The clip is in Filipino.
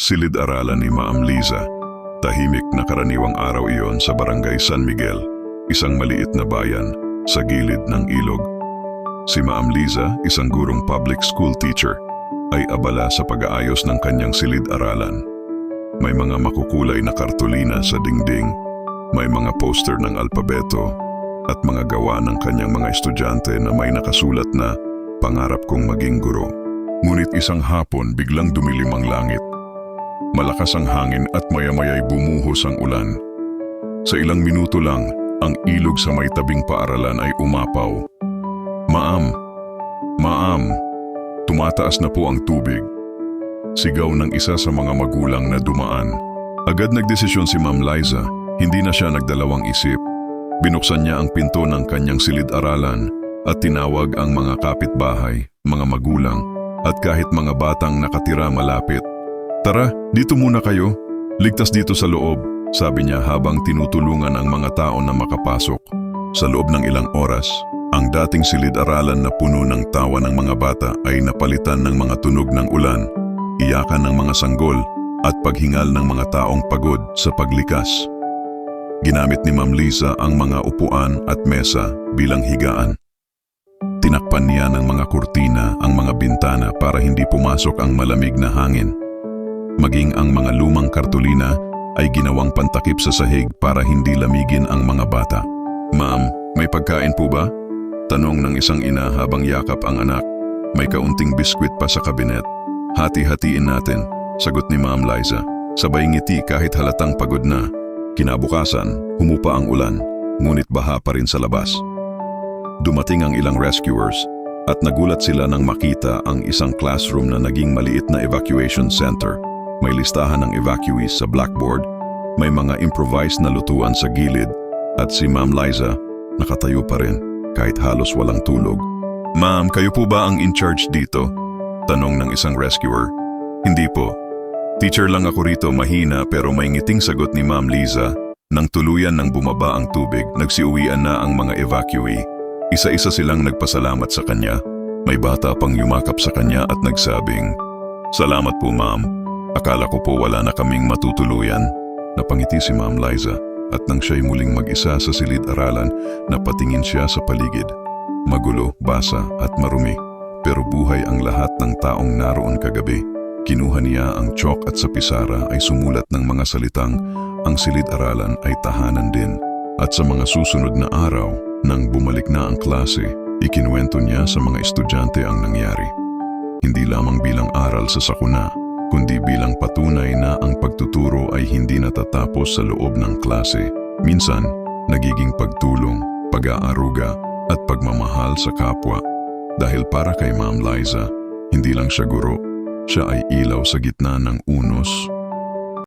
Silid-aralan ni Ma'am Liza. Tahimik na karaniwang araw iyon sa Barangay San Miguel, isang maliit na bayan sa gilid ng ilog. Si Ma'am Liza, isang gurong public school teacher, ay abala sa pag-aayos ng kanyang silid-aralan. May mga makukulay na kartulina sa dingding, may mga poster ng alpabeto, at mga gawa ng kanyang mga estudyante na may nakasulat na "Pangarap kong maging guro." Ngunit isang hapon biglang dumilim ang langit. Malakas ang hangin at maya-maya'y bumuhos ang ulan. Sa ilang minuto lang, ang ilog sa may tabing paaralan ay umapaw. "Ma'am! Ma'am! Tumataas na po ang tubig." Sigaw ng isa sa mga magulang na dumaan. Agad nagdesisyon si Ma'am Liza, hindi na siya nagdalawang isip. Binuksan niya ang pinto ng kanyang silid-aralan at tinawag ang mga kapitbahay, mga magulang, at kahit mga batang nakatira malapit. "Tara, dito muna kayo. Ligtas dito sa loob," sabi niya habang tinutulungan ang mga tao na makapasok. Sa loob ng ilang oras, ang dating silid-aralan na puno ng tawa ng mga bata ay napalitan ng mga tunog ng ulan, iyakan ng mga sanggol, at paghingal ng mga taong pagod sa paglikas. Ginamit ni Ma'am Liza ang mga upuan at mesa bilang higaan. Tinakpan niya ng mga kurtina ang mga bintana para hindi pumasok ang malamig na hangin. Maging ang mga lumang kartulina ay ginawang pantakip sa sahig para hindi lamigin ang mga bata. "Ma'am, may pagkain po ba?" tanong ng isang ina habang yakap ang anak. "May kaunting biskwit pa sa kabinet. Hati-hatiin natin," sagot ni Ma'am Liza. Sabay ngiti kahit halatang pagod na. Kinabukasan, humupa ang ulan, ngunit baha pa rin sa labas. Dumating ang ilang rescuers at nagulat sila nang makita ang isang classroom na naging maliit na evacuation center. May listahan ng evacuees sa blackboard, may mga improvised na lutuan sa gilid, at si Ma'am Liza nakatayo pa rin kahit halos walang tulog. "Ma'am, kayo po ba ang in-charge dito?" tanong ng isang rescuer. "Hindi po. Teacher lang ako rito," mahina pero may ngiting sagot ni Ma'am Liza. Nang tuluyan nang bumaba ang tubig, nagsiuwian na ang mga evacuee. Isa-isa silang nagpasalamat sa kanya. May bata pang yumakap sa kanya at nagsabing, "Salamat po, ma'am. Akala ko po wala na kaming matutuluyan." Napangiti si Ma'am Liza at nang siya'y muling mag-isa sa silid-aralan, napatingin siya sa paligid. Magulo, basa at marumi, pero buhay ang lahat ng taong naroon kagabi. Kinuha niya ang chalk at sa pisara ay sumulat ng mga salitang, "Ang silid-aralan ay tahanan din." At sa mga susunod na araw, nang bumalik na ang klase, ikinuwento niya sa mga estudyante ang nangyari. Hindi lamang bilang aral sa sakuna, kundi bilang patunay na ang pagtuturo ay hindi natatapos sa loob ng klase. Minsan, nagiging pagtulong, pag-aaruga, at pagmamahal sa kapwa. Dahil para kay Ma'am Liza, hindi lang siya guro, siya ay ilaw sa gitna ng unos,